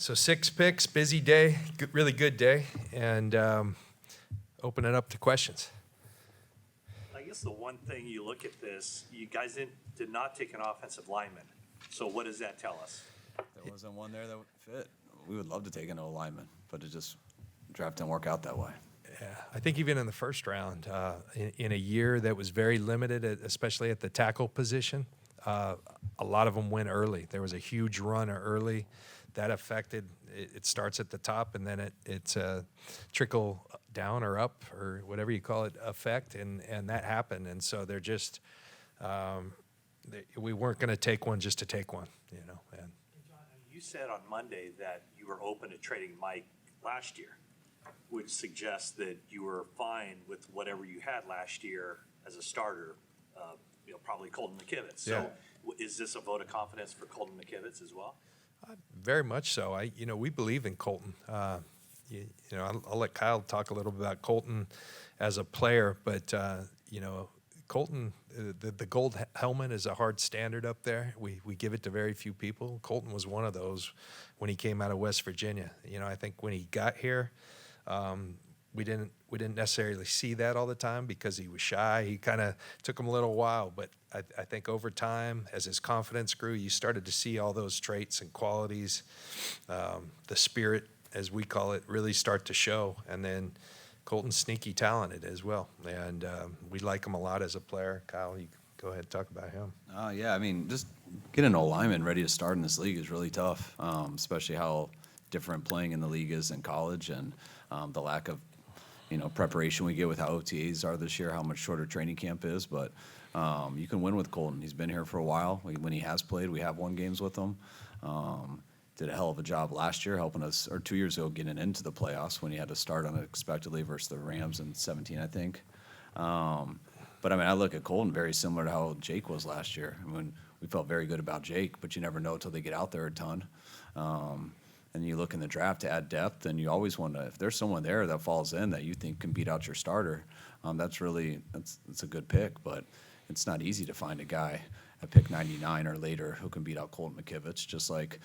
So 6 picks, busy day, really good day, and open it up to questions. I guess the one thing you look at this, you guys did not take an offensive lineman. So what does that tell us? There wasn't one there that would fit. We would love to take an O-lineman, but it just draft didn't work out that way. Yeah, I think even in the first round, in a year that was very limited, especially at the tackle position, a lot of them went early. There was a huge run early. That affected, it starts at the top, and then it's a trickle down or up or whatever you call it effect, and that happened. And so they're just, we weren't going to take one just to take one, you know. And John, you said on Monday that you were open to trading Mike last year, which suggests that you were fine with whatever you had last year as a starter, probably Colton McKivitz. So is this a vote of confidence for Colton McKivitz as well? Very much so. We believe in Colton. I'll let Kyle talk a little bit about Colton as a player, but Colton, the gold helmet is a hard standard up there. We give it to very few people. Colton was one of those when he came out of West Virginia. I think when he got here, we didn't necessarily see that all the time because he was shy. He kind of took him a little while, but I think over time, as his confidence grew, you started to see all those traits and qualities, the spirit, as we call it, really start to show. And then Colton's sneaky talented as well, and we like him a lot as a player. Kyle, you go ahead and talk about him. Yeah, I mean, just getting an O-lineman ready to start in this league is really tough, especially how different playing in the league is in college, and the lack of preparation we get with how OTAs are this year, how much shorter training camp is. But you can win with Colton. He's been here for a while. When he has played, we have won games with him. Did a hell of a job last year helping us, or 2 years ago, getting into the playoffs when he had to start unexpectedly versus the Rams in 2017, I think. But, I look at Colton very similar to how Jake was last year. We felt very good about Jake, but you never know until they get out there a ton. And you look in the draft to add depth, and you always want to, if there's someone there that falls in that you think can beat out your starter, that's a good pick. But it's not easy to find a guy at pick 99 or later who can beat out Colton McKivitz, just like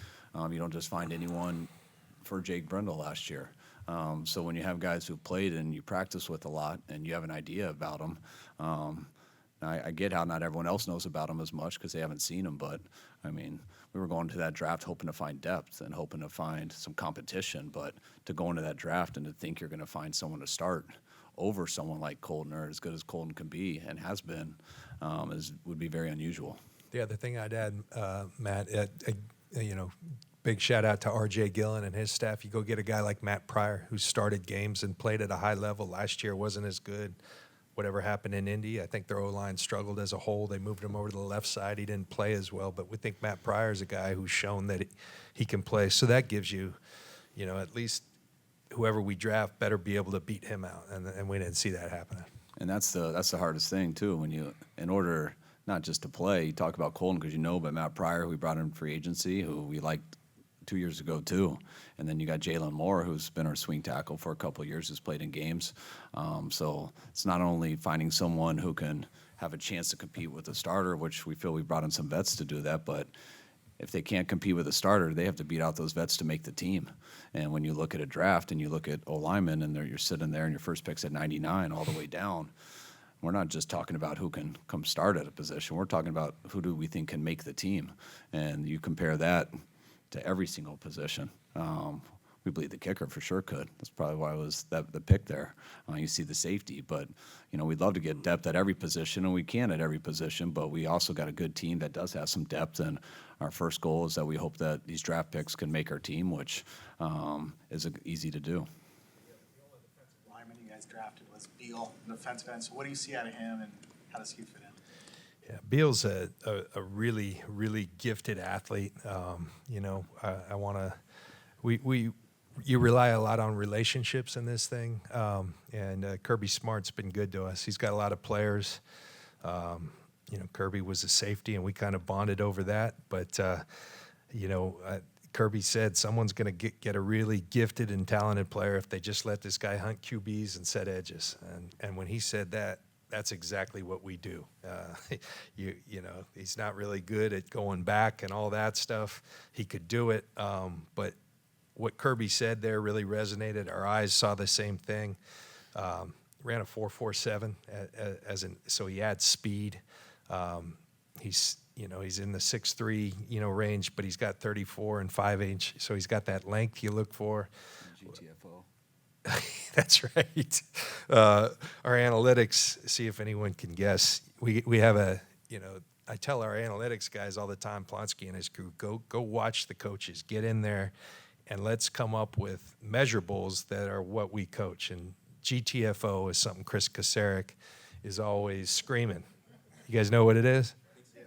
you don't just find anyone for Jake Brendel last year. So when you have guys who've played and you practice with a lot and you have an idea about them, I get how not everyone else knows about them as much because they haven't seen them, but, we were going to that draft hoping to find depth and hoping to find some competition, but to go into that draft and to think you're going to find someone to start over someone like Colton, or as good as Colton can be and has been, would be very unusual. The other thing I'd add, Matt, big shout out to R.J. Gillen and his staff. You go get a guy like Matt Pryor, who started games and played at a high level. Last year wasn't as good. Whatever happened in Indy, I think their O-line struggled as a whole. They moved him over to the left side. He didn't play as well, but we think Matt Pryor is a guy who's shown that he can play. So that gives you, at least whoever we draft better be able to beat him out, and we didn't see that happening. And that's the hardest thing too. When in order not just to play, you talk about Colton because but Matt Pryor, we brought in free agency, who we liked 2 years ago too, and then you got Jalen Moore, who's been our swing tackle for a couple of years, who's played in games. So it's not only finding someone who can have a chance to compete with the starter, which we feel we brought in some vets to do that, but if they can't compete with a starter, they have to beat out those vets to make the team. And when you look at a draft and you look at O-linemen and you're sitting there and your first pick's at 99 all the way down, we're not just talking about who can come start at a position. We're talking about who do we think can make the team. And you compare that to every single position. We believe the kicker for sure could. That's probably why it was the pick there. You see the safety, but we'd love to get depth at every position, and we can at every position. But we also got a good team that does have some depth, and our first goal is that we hope that these draft picks can make our team, which is easy to do. The only defensive lineman you guys drafted was Beal, the defensive end. So what do you see out of him, and how does he fit in? Yeah, Beal's a really, really gifted athlete. You rely a lot on relationships in this thing, and Kirby Smart's been good to us. He's got a lot of players. Kirby was a safety, and we kind of bonded over that. But, Kirby said someone's going to get a really gifted and talented player if they just let this guy hunt QBs and set edges. And when he said that, that's exactly what we do. He's not really good at going back and all that stuff. He could do it, but what Kirby said there really resonated. Our eyes saw the same thing. Ran a 4.47 so he adds speed. He's in the 6'3", range, but he's got 34 and 5-inch, so he's got that length you look for. GTFO. That's right. Our analytics, see if anyone can guess. We have I tell our analytics guys all the time, Plonsky and his crew, go watch the coaches, get in there, and let's come up with measurables that are what we coach. And GTFO is something Chris Kasarik is always screaming. You guys know what it is?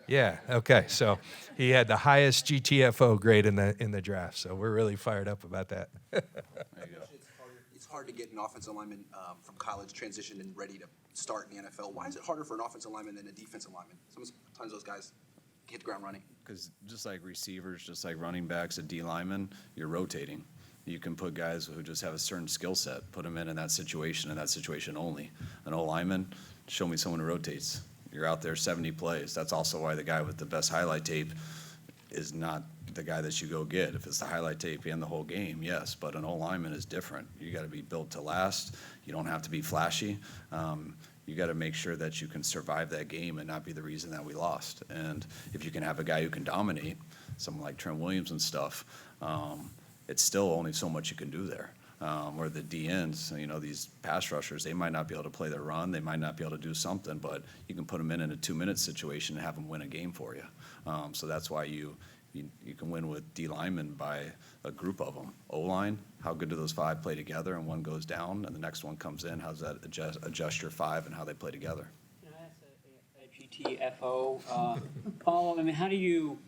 Yeah. Okay. So he had the highest GTFO grade in the draft. So we're really fired up about that. There you go. It's hard to get an offensive lineman from college transitioned and ready to start in the NFL. Why is it harder for an offensive lineman than a defensive lineman? Sometimes those guys hit the ground running. Because just like receivers, just like running backs, a D lineman, you're rotating. You can put guys who just have a certain skill set, put them in that situation and that situation only. An O lineman, show me someone who rotates. You're out there 70 plays. That's also why the guy with the best highlight tape is not the guy that you go get. If it's the highlight tape and the whole game, yes, but an O lineman is different. You got to be built to last. You don't have to be flashy. You got to make sure that you can survive that game and not be the reason that we lost. And if you can have a guy who can dominate, someone like Trent Williams and stuff, it's still only so much you can do there. Or the DNs, these pass rushers, they might not be able to play their run, they might not be able to do something, but you can put them in a 2-minute situation and have them win a game for you. So that's why you can win with D linemen by a group of them. O-line, how good do those 5 play together, and one goes down and the next one comes in? How does that adjust your 5 and how they play together? That's a GTFO. Paul, I mean, how do you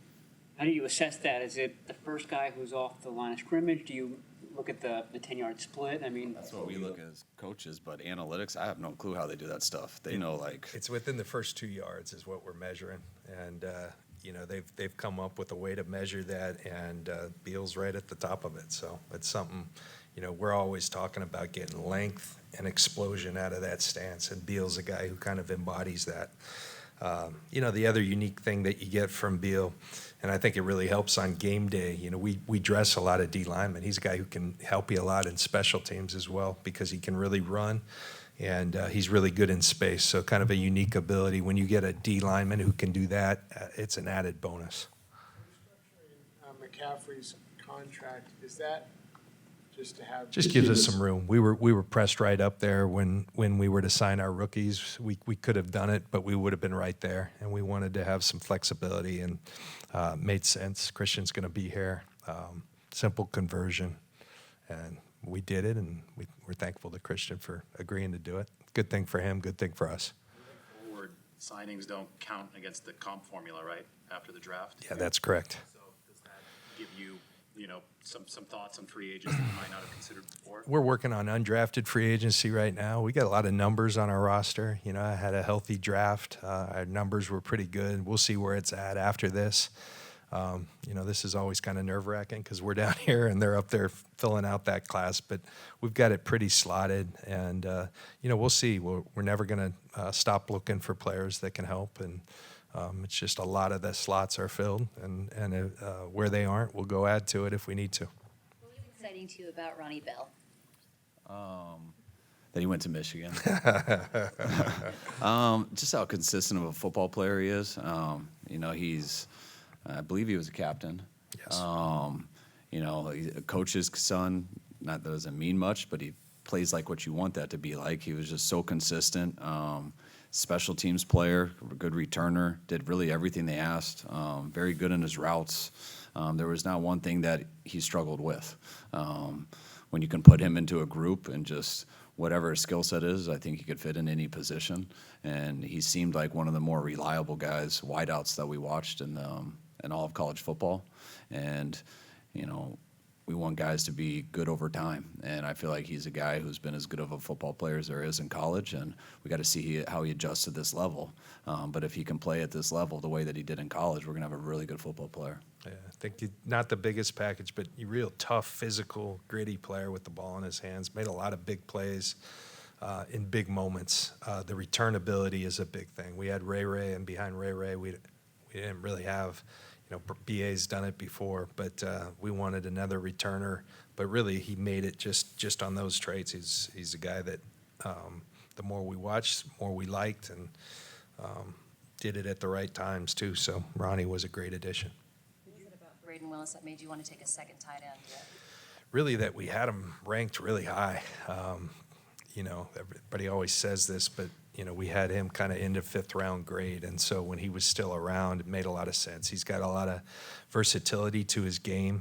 assess that? Is it the first guy who's off the line of scrimmage? Do you look at the 10-yard split? I mean, That's what we look at as coaches, but analytics, I have no clue how they do that stuff. They know, It's within the first 2 yards is what we're measuring, and they've come up with a way to measure that, and Beal's right at the top of it. So it's something, we're always talking about getting length and explosion out of that stance, and Beal's a guy who kind of embodies that. The other unique thing that you get from Beal, and I think it really helps on game day, we dress a lot of D linemen. He's a guy who can help you a lot in special teams as well because he can really run, and he's really good in space. So kind of a unique ability. When you get a D lineman who can do that, it's an added bonus. McCaffrey's contract, is that just to have? Just gives us some room. We were pressed right up there when we were to sign our rookies. We could have done it, but we would have been right there, and we wanted to have some flexibility, and made sense. Christian's going to be here. Simple conversion, and we did it, and we're thankful to Christian for agreeing to do it. Good thing for him, good thing for us. Forward signings don't count against the comp formula, right, after the draft? Yeah, that's correct. So does that give you, some thoughts on free agents that you might not have considered before? We're working on undrafted free agency right now. We got a lot of numbers on our roster. I had a healthy draft. Our numbers were pretty good. We'll see where it's at after this. This is always kind of nerve-wracking because we're down here and they're up there filling out that class. But we've got it pretty slotted, and we'll see. We're never going to stop looking for players that can help, and it's just a lot of the slots are filled, and where they aren't, we'll go add to it if we need to. What was exciting to you about Ronnie Bell? That he went to Michigan. Just how consistent of a football player he is. I believe he was a captain. Yes. He's a coach's son. Not that doesn't mean much, but he plays like what you want that to be like. He was just so consistent. Special teams player, good returner, did really everything they asked. Very good in his routes. There was not one thing that he struggled with. When you can put him into a group and just whatever his skill set is, I think he could fit in any position. And he seemed like one of the more reliable guys, wideouts that we watched in all of college football. And, we want guys to be good over time. And I feel like he's a guy who's been as good of a football player as there is in college. And we got to see how he adjusts to this level. But if he can play at this level the way that he did in college, we're going to have a really good football player. Yeah, I think not the biggest package, but a real tough, physical, gritty player with the ball in his hands. Made a lot of big plays in big moments. The return ability is a big thing. We had Ray, and behind Ray, we didn't really have BA's done it before, but we wanted another returner. But really, he made it just on those traits. He's a guy that the more we watched, the more we liked, and did it at the right times too. So Ronnie was a great addition. What is it about Braden Willis that made you want to take a second tight end? Really, that we had him ranked really high. Everybody always says this, but we had him kind of in the 5th round grade, and so when he was still around, it made a lot of sense. He's got a lot of versatility to his game.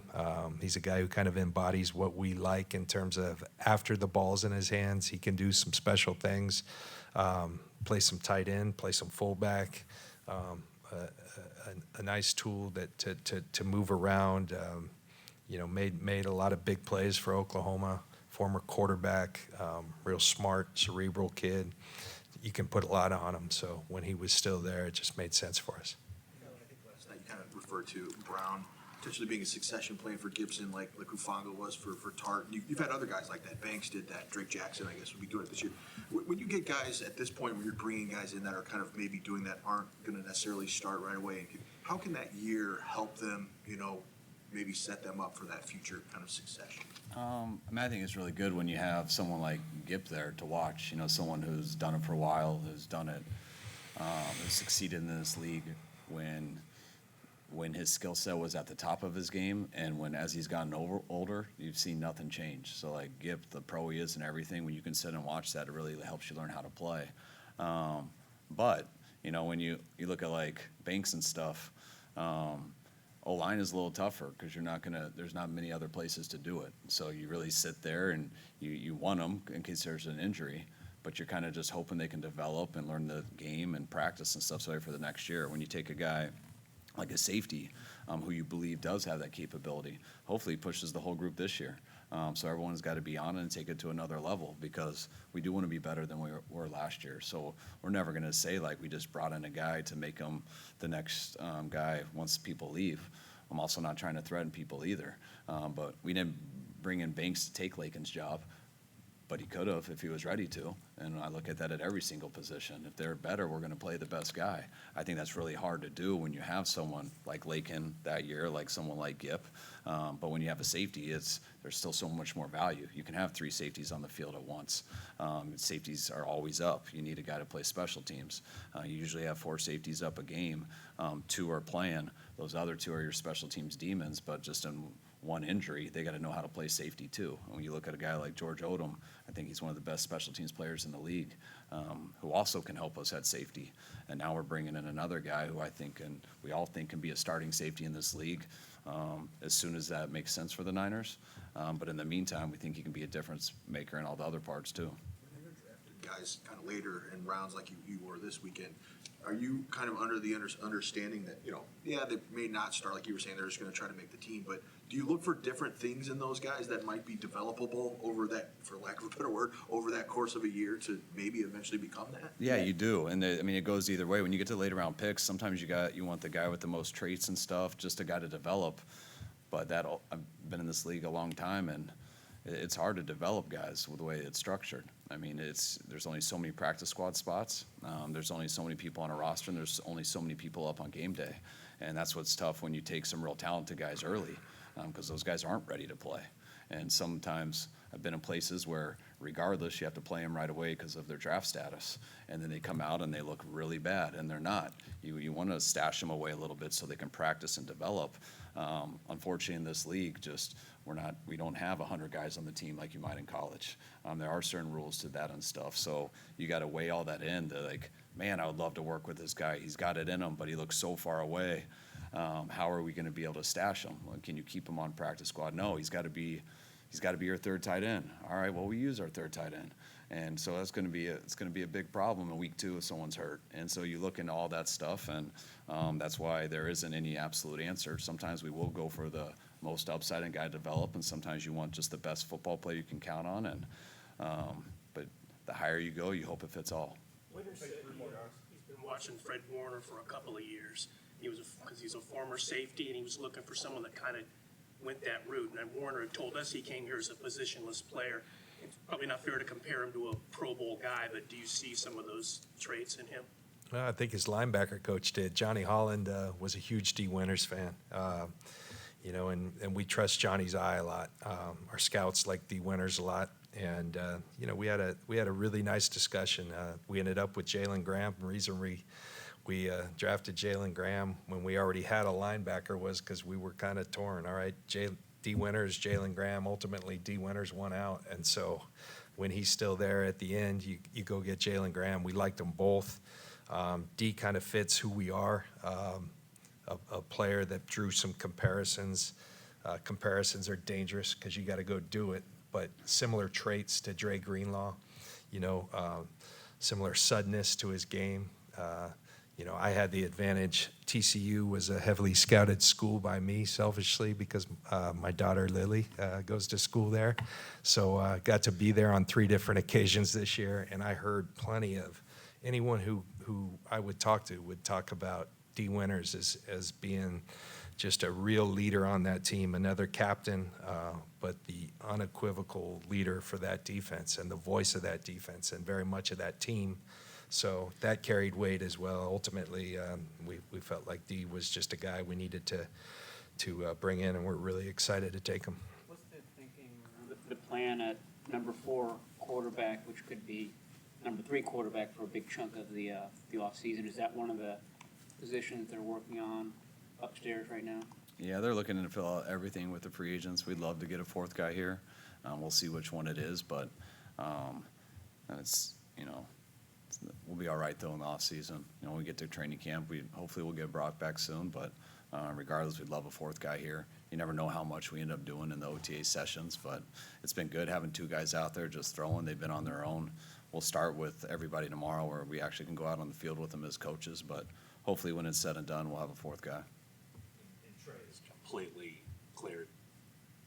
He's a guy who kind of embodies what we like in terms of after the ball's in his hands, he can do some special things, play some tight end, play some fullback, a nice tool that to move around. Made a lot of big plays for Oklahoma. Former quarterback, real smart, cerebral kid. You can put a lot on him. So when he was still there, it just made sense for us. I think last night you kind of referred to Brown potentially being a succession plan for Gibson, like Hufanga was for Tart. You've had other guys like that. Banks did that. Drake Jackson, I guess, would be doing it this year. When you get guys at this point where you're bringing guys in that are kind of maybe doing that, aren't going to necessarily start right away, how can that year help them, maybe set them up for that future kind of succession? I think it's really good when you have someone like Gip there to watch, someone who's done it for a while, who's done it, who's succeeded in this league when his skill set was at the top of his game, and as he's gotten older, you've seen nothing change. So like Gip, the pro he is and everything, when you can sit and watch that, it really helps you learn how to play. But, when you look at like Banks and stuff, O-line is a little tougher because there's not many other places to do it. So you really sit there and you want them in case there's an injury, but you're kind of just hoping they can develop and learn the game and practice and stuff so for the next year. When you take a guy like a safety who you believe does have that capability, hopefully he pushes the whole group this year. So everyone's got to be on it and take it to another level because we do want to be better than we were last year. So we're never going to say like we just brought in a guy to make him the next guy once people leave. I'm also not trying to threaten people either. But we didn't bring in Banks to take Lakin's job, but he could have if he was ready to. And I look at that at every single position. If they're better, we're going to play the best guy. I think that's really hard to do when you have someone like Lakin that year, like someone like Gip. But when you have a safety, there's still so much more value. You can have 3 safeties on the field at once. Safeties are always up. You need a guy to play special teams. You usually have 4 safeties up a game. 2 are playing. Those other 2 are your special teams demons, but just in one injury, they got to know how to play safety too. And when you look at a guy like George Odom, I think he's one of the best special teams players in the league, who also can help us at safety. And now we're bringing in another guy who I think and we all think can be a starting safety in this league as soon as that makes sense for the Niners. But in the meantime, we think he can be a difference maker in all the other parts too. When you're drafted guys kind of later in rounds like you were this weekend, are you kind of under the understanding that, they may not start, like you were saying, they're just going to try to make the team, but do you look for different things in those guys that might be developable over that, for lack of a better word, over that course of a year to maybe eventually become that? Yeah, you do. And it goes either way. When you get to later round picks, sometimes you want the guy with the most traits and stuff, just a guy to develop. But I've been in this league a long time, and it's hard to develop guys with the way it's structured. There's only so many practice squad spots. There's only so many people on a roster, and there's only so many people up on game day. And that's what's tough when you take some real talented guys early, because those guys aren't ready to play. And sometimes I've been in places where regardless, you have to play them right away because of their draft status. And then they come out and they look really bad, and they're not. You want to stash them away a little bit so they can practice and develop. Unfortunately, in this league, we don't have 100 guys on the team like you might in college. There are certain rules to that and stuff. So you got to weigh all that in to man, I would love to work with this guy. He's got it in him, but he looks so far away. How are we going to be able to stash him? Can you keep him on practice squad? No, he's got to be your third tight end. All right, well, we use our third tight end. And so it's going to be a big problem in week 2 if someone's hurt. And so you look into all that stuff, and that's why there isn't any absolute answer. Sometimes we will go for the most upside and guy to develop, and sometimes you want just the best football player you can count on. And but the higher you go, you hope it fits all. He's been watching Fred Warner for a couple of years. Because he's a former safety, and he was looking for someone that kind of went that route. And Warner had told us he came here as a positionless player. It's probably not fair to compare him to a Pro Bowl guy, but do you see some of those traits in him? Well, I think his linebacker coach did. Johnny Holland was a huge D. Winters fan. You know, and we trust Johnny's eye a lot. Our scouts like D. Winters a lot, and you know, we had a really nice discussion. We ended up with Jalen Graham. The reason we drafted Jalen Graham when we already had a linebacker was because we were kind of torn. All right, D. Winters, Jalen Graham. Ultimately, D. Winters won out, and so when he's still there at the end, you go get Jalen Graham. We liked them both. D kind of fits who we are. A player that drew some comparisons. Comparisons are dangerous because you got to go do it, but similar traits to Dre Greenlaw, you know, similar suddenness to his game. You know, I had the advantage. TCU was a heavily scouted school by me, selfishly, because my daughter Lily goes to school there. So I got to be there on 3 different occasions this year, and I heard plenty of anyone who I would talk to would talk about D. Winters as being just a real leader on that team, another captain, but the unequivocal leader for that defense and the voice of that defense and very much of that team. So that carried weight as well. Ultimately, we felt like D was just a guy we needed to bring in, and we're really excited to take him. What's the thinking, the plan at number 4 quarterback, which could be number 3 quarterback for a big chunk of the offseason? Is that one of the positions they're working on upstairs right now? Yeah, they're looking to fill out everything with the free agents. We'd love to get a 4th guy here. We'll see which one it is, but it's, you know, we'll be all right though in the off season. You know, when we get to training camp, hopefully we'll get Brock back soon, but regardless, we'd love a 4th guy here. You never know how much we end up doing in the OTA sessions, but it's been good having 2 guys out there just throwing. They've been on their own. We'll start with everybody tomorrow where we actually can go out on the field with them as coaches, but hopefully when it's said and done, we'll have a 4th guy. And Trey is completely cleared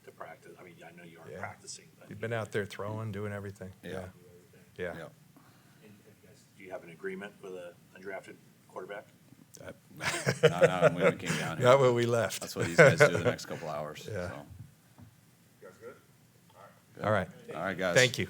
to practice. I mean, I know you aren't Yeah. practicing, but. You've been out there throwing, doing everything. Yeah. Yeah. Yeah. And do you have an agreement with an undrafted quarterback? Not when we came down here. Not when we left. That's what these guys do the next couple hours. Yeah. So. You guys good? All right. All right, guys. Thank you.